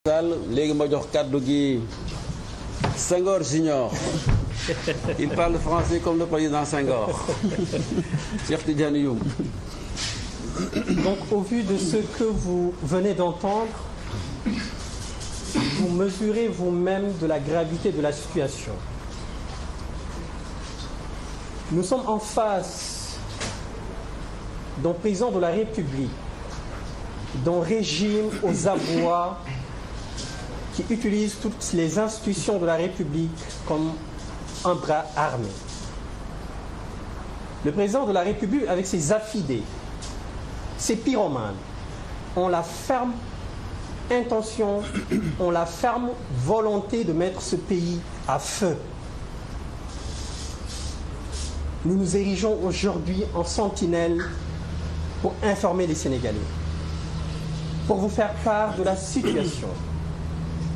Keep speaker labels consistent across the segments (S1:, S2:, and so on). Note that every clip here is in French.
S1: Léegi ma jox kàddu gi Senghor Junior. Il parle français comme le président Senghor. Cheikh Tidiane Youm.
S2: Donc, au vu de ce que vous venez d'entendre, vous mesurez vous-même de la gravité de la situation. Nous sommes en face d'un président de la République, d'un régime aux abois qui utilise toutes les institutions de la République comme un bras armé. Le président de la République, avec ses affidés, ses pyromanes, ont la ferme intention, ont la ferme volonté de mettre ce pays à feu. Nous nous érigeons aujourd'hui en sentinelle pour informer les Sénégalais, pour vous faire part de la situation,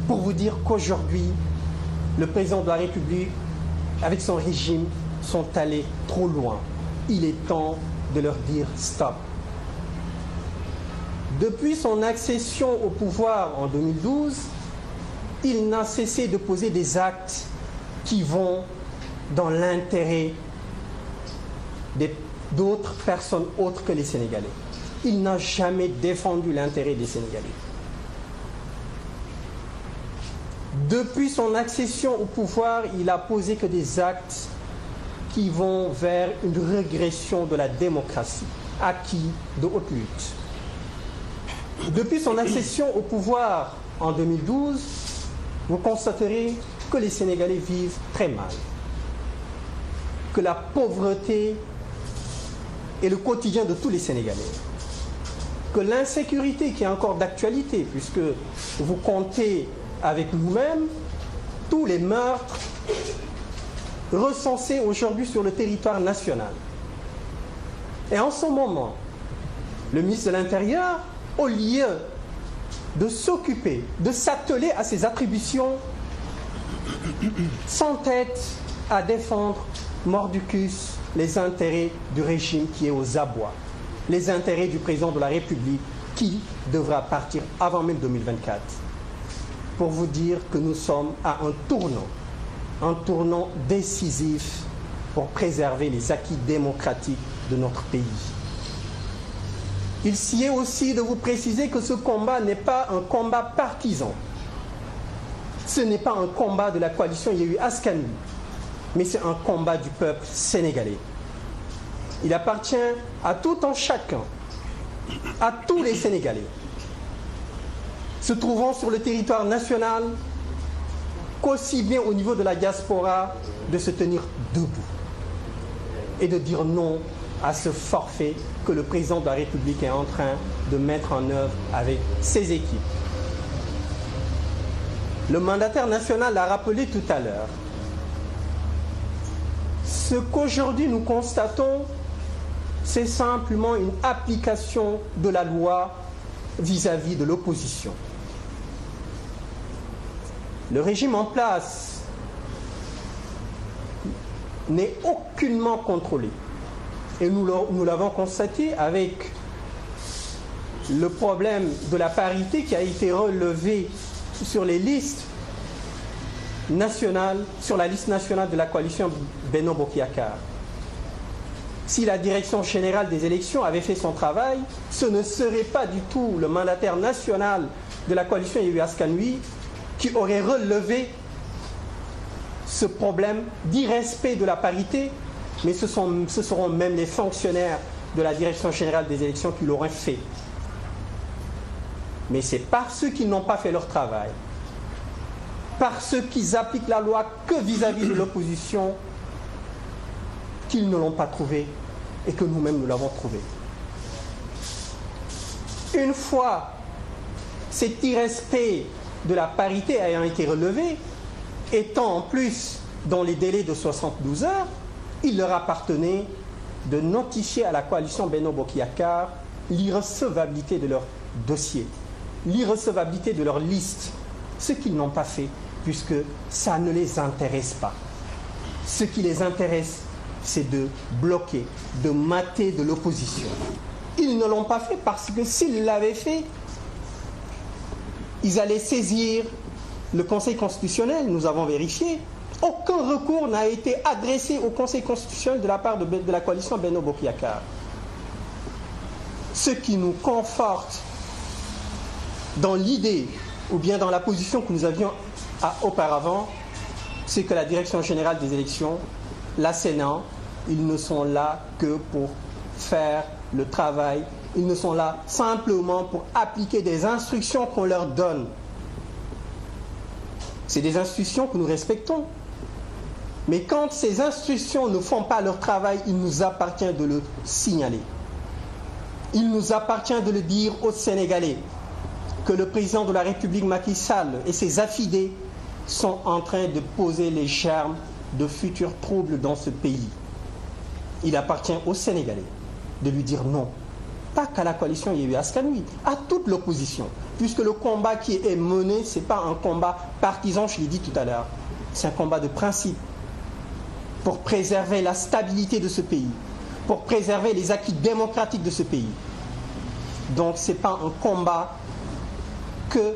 S2: pour vous dire qu'aujourd'hui, le président de la République, avec son régime, sont allés trop loin. Il est temps de leur dire stop. Depuis son accession au pouvoir en 2012, il n'a cessé de poser des actes qui vont dans l'intérêt d'autres personnes autres que les Sénégalais. Il n'a jamais défendu l'intérêt des Sénégalais. Depuis son accession au pouvoir, il n'a posé que des actes qui vont vers une régression de la démocratie, acquis de haute lutte. Depuis son accession au pouvoir en 2012, vous constaterez que les Sénégalais vivent très mal, que la pauvreté est le quotidien de tous les Sénégalais, que l'insécurité qui est encore d'actualité, puisque vous comptez avec nous-mêmes tous les meurtres recensés aujourd'hui sur le territoire national. Et en ce moment, le ministre de l'Intérieur, au lieu de s'occuper, de s'atteler à ses attributions, s'entête à défendre mordicus les intérêts du régime qui est aux abois, les intérêts du président de la République qui devra partir avant même 2024. Pour vous dire que nous sommes à un tournant décisif pour préserver les acquis démocratiques de notre pays. Il s'y est aussi de vous préciser que ce combat n'est pas un combat partisan. Ce n'est pas un combat de la coalition Yewwi Askan Wi, mais c'est un combat du peuple sénégalais. Il appartient à tout un chacun, à tous les Sénégalais, se trouvant sur le territoire national, qu'aussi bien au niveau de la diaspora, de se tenir debout et de dire non à ce forfait que le président de la République est en train de mettre en œuvre avec ses équipes. Le mandataire national l'a rappelé tout à l'heure. Ce qu'aujourd'hui nous constatons, c'est simplement une application de la loi vis-à-vis de l'opposition. Le régime en place n'est aucunement contrôlé. Et nous l'avons constaté avec le problème de la parité qui a été relevé sur les listes nationales, sur la liste nationale de la coalition Benno Bokk Yakaar. Si la direction générale des élections avait fait son travail, ce ne serait pas du tout le mandataire national de la coalition Yewwi Askan Wi qui aurait relevé ce problème d'irrespect de la parité, mais ce seront même les fonctionnaires de la direction générale des élections qui l'auraient fait. Mais c'est parce qu'ils n'ont pas fait leur travail, parce qu'ils appliquent la loi que vis-à-vis de l'opposition, qu'ils ne l'ont pas trouvé et que nous-mêmes nous l'avons trouvé. Une fois cet irrespect de la parité ayant été relevé, étant en plus dans les délais de 72 heures, il leur appartenait de notifier à la coalition Benno Bokk Yakaar l'irrecevabilité de leur dossier, l'irrecevabilité de leur liste, ce qu'ils n'ont pas fait puisque ça ne les intéresse pas. Ce qui les intéresse, c'est de bloquer, de mater de l'opposition. Ils ne l'ont pas fait parce que s'ils l'avaient fait, ils allaient saisir le Conseil constitutionnel. Nous avons vérifié. Aucun recours n'a été adressé au Conseil constitutionnel de la part de la coalition Benno Bokk Yakaar. Ce qui nous conforte dans l'idée ou bien dans la position que nous avions auparavant, c'est que la Direction générale des élections, la Sénat, ils ne sont là que pour faire le travail. Ils ne sont là simplement pour appliquer des instructions qu'on leur donne. C'est des instructions que nous respectons. Mais quand ces instructions ne font pas leur travail, il nous appartient de le signaler. Il nous appartient de le dire aux Sénégalais que le président de la République Macky Sall et ses affidés sont en train de poser les germes de futurs troubles dans ce pays. Il appartient aux Sénégalais de lui dire non. Pas qu'à la coalition Yewwi Askan Wi, à toute l'opposition. Puisque le combat qui est mené, ce n'est pas un combat partisan, je l'ai dit tout à l'heure. C'est un combat de principe pour préserver la stabilité de ce pays, pour préserver les acquis démocratiques de ce pays. Donc ce n'est pas un combat que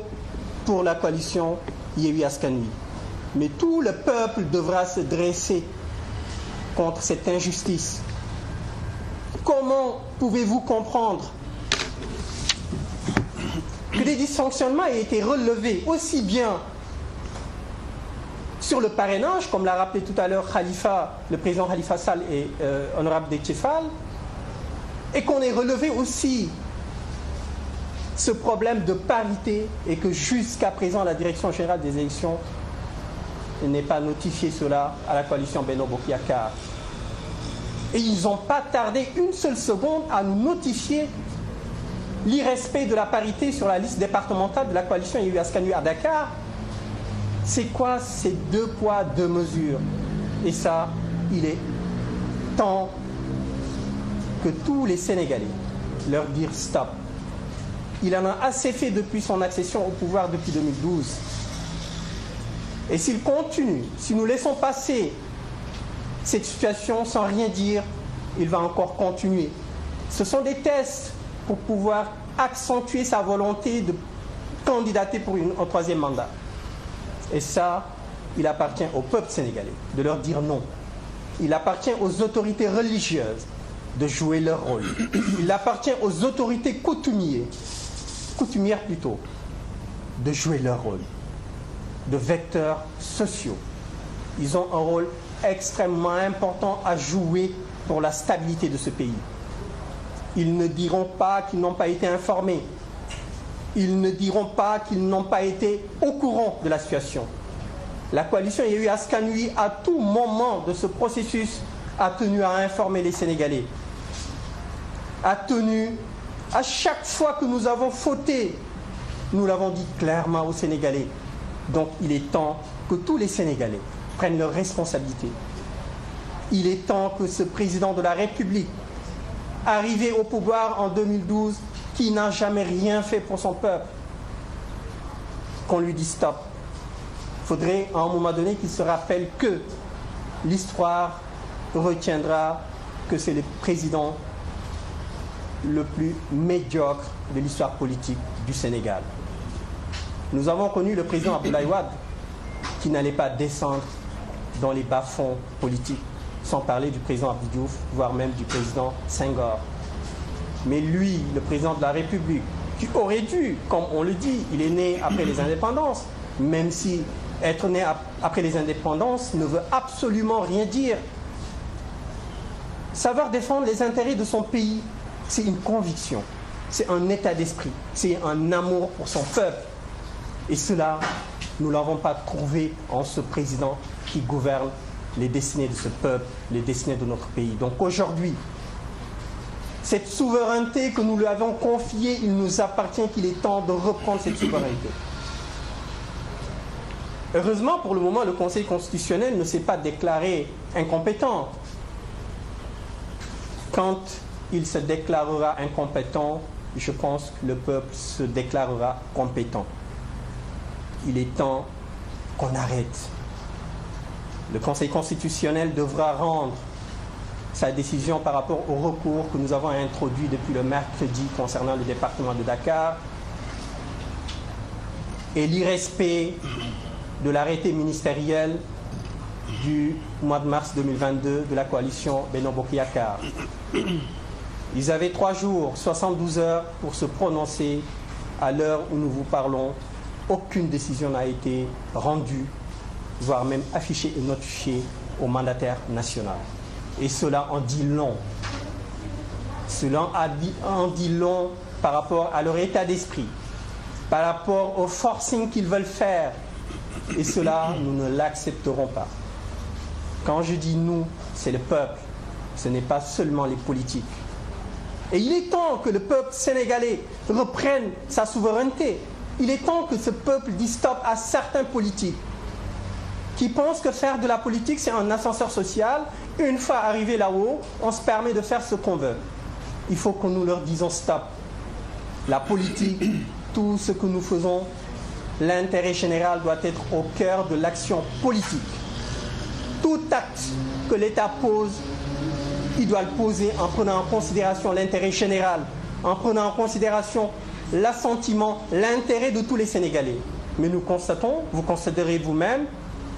S2: pour la coalition Yewwi Askan Wi. Mais tout le peuple devra se dresser contre cette injustice. Comment pouvez-vous comprendre que des dysfonctionnements aient été relevés aussi bien sur le parrainage, comme l'a rappelé tout à l'heure le président Khalifa Sall et honorable Déthié Fall, et qu'on ait relevé aussi ce problème de parité et que jusqu'à présent la Direction générale des élections n'ait pas notifié cela à la coalition Benno Bokk Yakaar. Et ils n'ont pas tardé une seule seconde à nous notifier l'irrespect de la parité sur la liste départementale de la coalition Yewwi Askan Wi à Dakar. C'est quoi ces 2 poids, 2 mesures? Et ça, il est temps que tous les Sénégalais leur disent stop. Il en a assez fait depuis son accession au pouvoir depuis 2012. Et s'il continue, si nous laissons passer cette situation sans rien dire, il va encore continuer. Ce sont des tests pour pouvoir accentuer sa volonté de candidater pour un 3e mandat. Et ça, il appartient au peuple sénégalais de leur dire non. Il appartient aux autorités religieuses de jouer leur rôle. Il appartient aux autorités coutumières plutôt, de jouer leur rôle de vecteurs sociaux. Ils ont un rôle extrêmement important à jouer pour la stabilité de ce pays. Ils ne diront pas qu'ils n'ont pas été informés. Ils ne diront pas qu'ils n'ont pas été au courant de la situation. La coalition Yewwi Askan Wi, à tout moment de ce processus, a tenu à informer les Sénégalais. A tenu, à chaque fois que nous avons fauté, nous l'avons dit clairement aux Sénégalais. Donc il est temps que tous les Sénégalais prennent leurs responsabilités. Il est temps que ce président de la République, arrivé au pouvoir en 2012, qui n'a jamais rien fait pour son peuple, qu'on lui dise stop. Il faudrait à un moment donné qu'il se rappelle que l'histoire retiendra que c'est le président le plus médiocre de l'histoire politique du Sénégal. Nous avons connu le président Abdoulaye Wade qui n'allait pas descendre dans les bas-fonds politiques, sans parler du président Abdou Diouf, voire même du président Senghor. Mais lui, le président de la République, qui aurait dû, comme on le dit, il est né après les indépendances, même si être né après les indépendances ne veut absolument rien dire. Savoir défendre les intérêts de son pays, c'est une conviction, c'est un état d'esprit, c'est un amour pour son peuple. Et cela, nous ne l'avons pas trouvé en ce président qui gouverne les destinées de ce peuple, les destinées de notre pays. Donc aujourd'hui, cette souveraineté que nous lui avons confiée, il nous appartient qu'il est temps de reprendre cette souveraineté. Heureusement, pour le moment, le Conseil constitutionnel ne s'est pas déclaré incompétent. Quand il se déclarera incompétent, je pense que le peuple se déclarera compétent. Il est temps qu'on arrête. Le Conseil constitutionnel devra rendre sa décision par rapport au recours que nous avons introduit depuis le mercredi concernant le département de Dakar. et l'irrespect de l'arrêté ministériel du mois de mars 2022 de la coalition Benno Bokk Yakaar. Ils avaient 3 jours, 72 heures pour se prononcer. À l'heure où nous vous parlons, aucune décision n'a été rendue, voire même affichée et notifiée au mandataire national. Et cela en dit long. Cela en dit long par rapport à leur état d'esprit, par rapport au forcing qu'ils veulent faire. Et cela, nous ne l'accepterons pas. Quand je dis nous, c'est le peuple. Ce n'est pas seulement les politiques. Et il est temps que le peuple sénégalais reprenne sa souveraineté. Il est temps que ce peuple dise stop à certains politiques qui pensent que faire de la politique, c'est un ascenseur social. Une fois arrivé là-haut, on se permet de faire ce qu'on veut. Il faut que nous leur disions stop. La politique, tout ce que nous faisons, l'intérêt général doit être au cœur de l'action politique. Tout acte que l'État pose, il doit le poser en prenant en considération l'intérêt général, en prenant en considération l'assentiment, l'intérêt de tous les Sénégalais. Mais nous constatons, vous constaterez vous-même,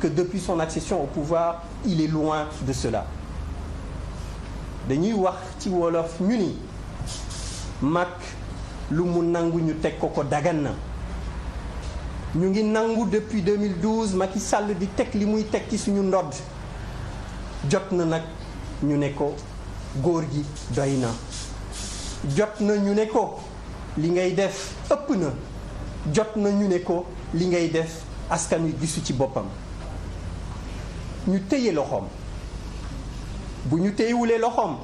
S2: que depuis son accession au pouvoir, il est loin de cela. Dañuy wax ci wolof ñu ni mag lu mu nangu ñu teg ko dagan na. Ñu ngi nangu depuis 2012 Macky Sall di teg li muy teg ci suñu ndodd. Jot na nag ñu ne ko góor gi doy na. Jot na ñu ne ko li ngay def ëpp na. Jot na ñu ne ko li ngay def askan wi gisu ci boppam. Ñu téye loxoom. Bu ñu téyewulee loxoom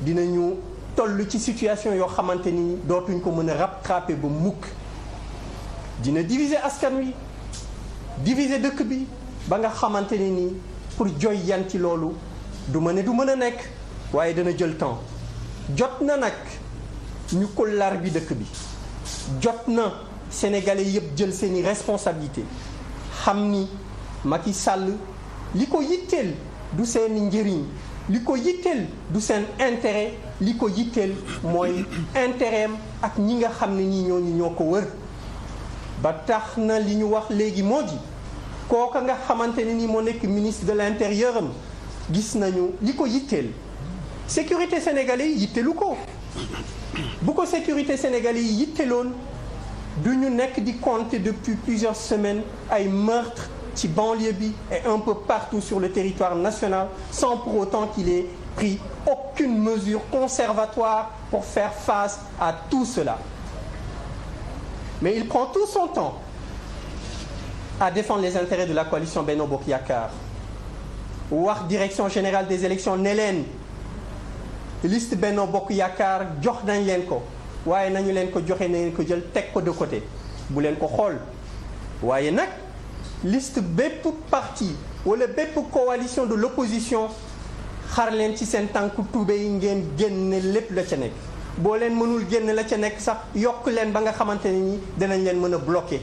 S2: dinañu toll ci situation yoo xamante ni dootuñ ko mën a rattraper ba mukk. Dina diviser askan wi diviser dëkk bi ba nga xamante ne nii pour joy yan ci loolu du mën a nekk waaye dana jël temps. Jot na nag ñu kollar bi dëkk bi. Jot na Sénégalais yëpp jël seeni responsabilité xam ni Macky Sall li ko yitteel du seen njëriñ, li ko yitteel du seen intérêt, li ko yitteel mooy intérêt ak ñi nga xam ne nii ñoo ko wër. Ba tax na li ñu wax léegi moo di kooka nga xamante ne ni moo nekk ministre de l'intérieur am gis nañu li ko yitteel sécurité sénégalais yi yitteelu ko. Bu ko sécurité sénégalais yi yitteeloon du ñu nekk di compter depuis plusieurs semaines ay meurtres ci banlieue bi et un peu partout sur le territoire national sans pour autant qu'il ait pris aucune mesure conservatoire pour faire face à tout cela. Mais il prend tout son temps à défendre les intérêts de la coalition Benno Bokk Yakaar. Wax direction générale des élections ne leen liste Benno Bokk Yakaar jox nañ leen ko waaye nañu leen ko joxe na leen ko jël teg ko de côté bu leen ko xool. Waaye nag liste bépp parti wala bépp coalition de l'opposition xar leen ci seen tànk tuube yi ngeen génne lépp la ca nekk. Boo leen mënul génn la ca nekk sax yokk leen ba nga xamante ne nii dinañ leen mën a bloquer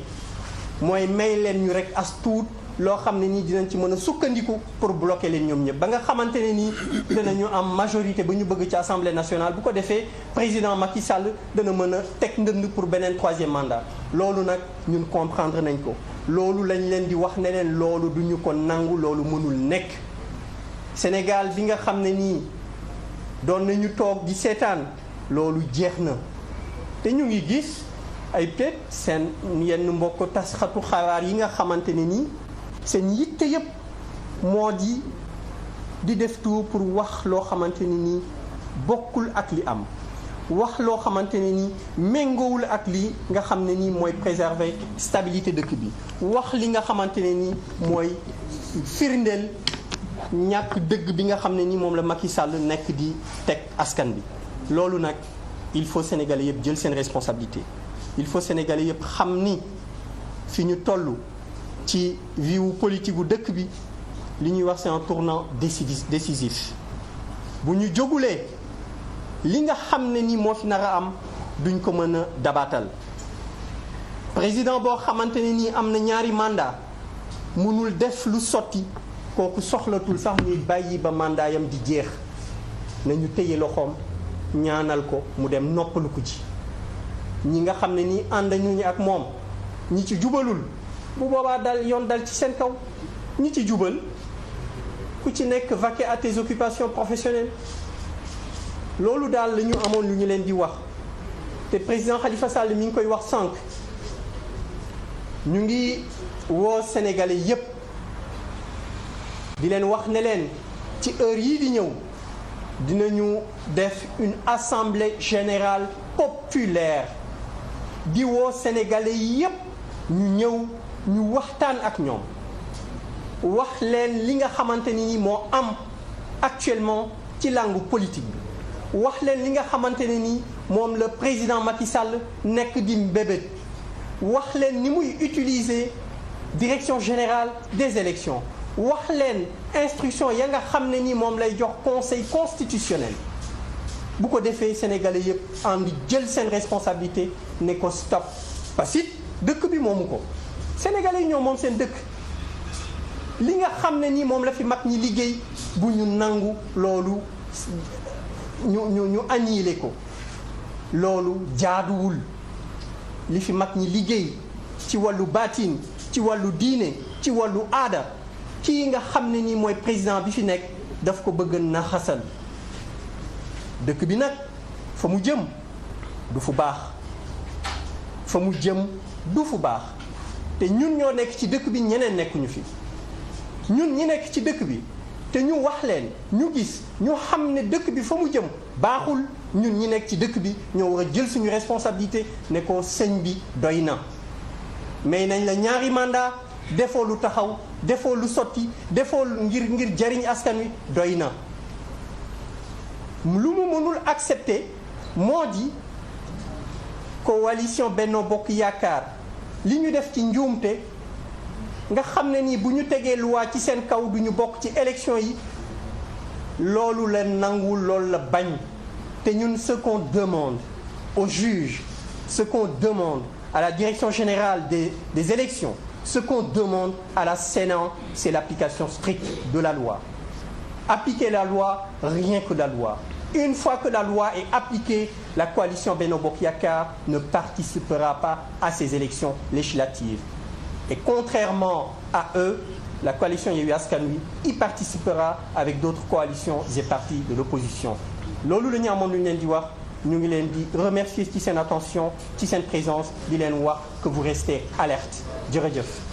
S2: mooy may leen ñu rek as tuut loo xam ne nii dinañ ci mën a sukkandiku pour bloquer leen ñoom ñëpp ba nga xamante ne nii dinañu am majorité ba ñu bëgg ci assemblée nationale bu ko defee président Macky Sall dana mën a teg ndënd pour beneen 3e mandat. Loolu nag ñun comprendre nañ ko loolu lañ leen di wax ne leen loolu duñu ko nangu loolu mënul nekk. Sénégal bi nga xam ne nii doon nañu toog di seetaan. Loolu jeex na te ñu ngi gis ay peut-être seen yenn mbokk tasxatu xabaar yi nga xamante ne nii seen yitte yëpp moo di def tout pour wax loo xamante ne nii bokkul ak li am wax loo xamante ne nii méngoowul ak li nga xam ne nii mooy préserver stabilité dëkk bi wax li nga xamante ne nii mooy firndeel ñàkk dëgg bi nga xam ne nii moom la Macky Sall nekk di teg askan bi. Loolu nag il faut Sénégalais yëpp jël seen responsabilité il faut Sénégalais yëpp xam ni fi ñu toll ci vie wu politique gu dëkk bi li ñuy wax c'est un tournant décisif bu ñu jógulee li nga xam ne ni moo fi nar a am duñ ko mën a dabaatal président boo xamante ne nii am na ñaari mandat mënul def lu sotti kooku soxlatul sax ñuy bàyyi ba mandat yam di jeex nañu téye loxoom ñaanal ko mu dem noppalu ko ci ñi nga xam ne nii ànd ñu ak moom ñi ci jubalul bu boobaa dal yoon dal ci seen kaw. ñi ci jubal ku ci nekk vaquer à tes occupations professionnelles loolu daal la ñu amoon lu ñu leen di wax te président Khalifa Sall mi ngi koy wax sànq ñu ngi woo sénégalais yépp di leen wax ne leen ci heure yii di ñëw dinañu def une assemblée générale populaire di woo sénégalais yépp ñu ñëw ñu waxtaan ak ñoom wax leen li nga xamante ni moo am actuellement ci langue politique bi wax leen li nga xamante ne ni moom le président Macky Sall nekk di mbébét wax leen ni muy utiliser direction générale des élections wax leen instruction ya nga xam ne ni moom lay jox conseil constitutionnel bu ko defee sénégalais yëpp andi jël seen responsabilité ne ko stop parce que dëkk bi moomu ko sénégalais yi ñoo moom seen dëkk li nga xam ne ni moom la fi mag ñi liggéey bu ñu nangu loolu ñu annulé ko loolu jaaduwul li fi mag ñi liggéey ci wàllu baatin ci wàllu diine ci wàllu aada kii nga xam ne ni mooy président bi fi nekk daf ko bëgg na xasal dëkk bi nag fa mu jëm du fu baax fa mu jëm du fu baax te ñun ñoo nekk ci dëkk bi ñeneen nekkuñu fi ñun ñi nekk ci dëkk bi te ñu wax leen ñu gis ñu xam ne dëkk bi fa mu jëm baaxul ñun ñi nekk ci dëkk bi ñoo war a jël suñu responsabilité ne ko sëñ bi doy na mais nañ la ñaari mandat defoo lu taxaw defoo lu sotti defoo ngir jariñ askan wi doy na lu mu mënul accepter moo di coalition Benno Bokk Yaakaar li ñu def ci njuumte nga xam ne nii bu ñu tegee loi ci seen kaw du ñu bokk ci élection yi loolu la nanguwul loolu la bañ te ñun ce qu'on demande aux juges ce qu'on demande à la direction générale des élections ce qu'on demande à la Sénat c'est l'application stricte de la loi appliquer la loi rien que la loi une fois que la loi est appliquée la coalition Benno Bokk Yaakaar ne participera pas à ces élections législatives. Et contrairement à eux, la coalition Yewwi Askan Wi y participera avec d'autres coalitions et partis de l'opposition. loolu la ñu amoon lu ñu leen di wax ñu ngi leen di remercier ci seen attention ci seen présence di leen wax que vous restez alerte jërëjëf.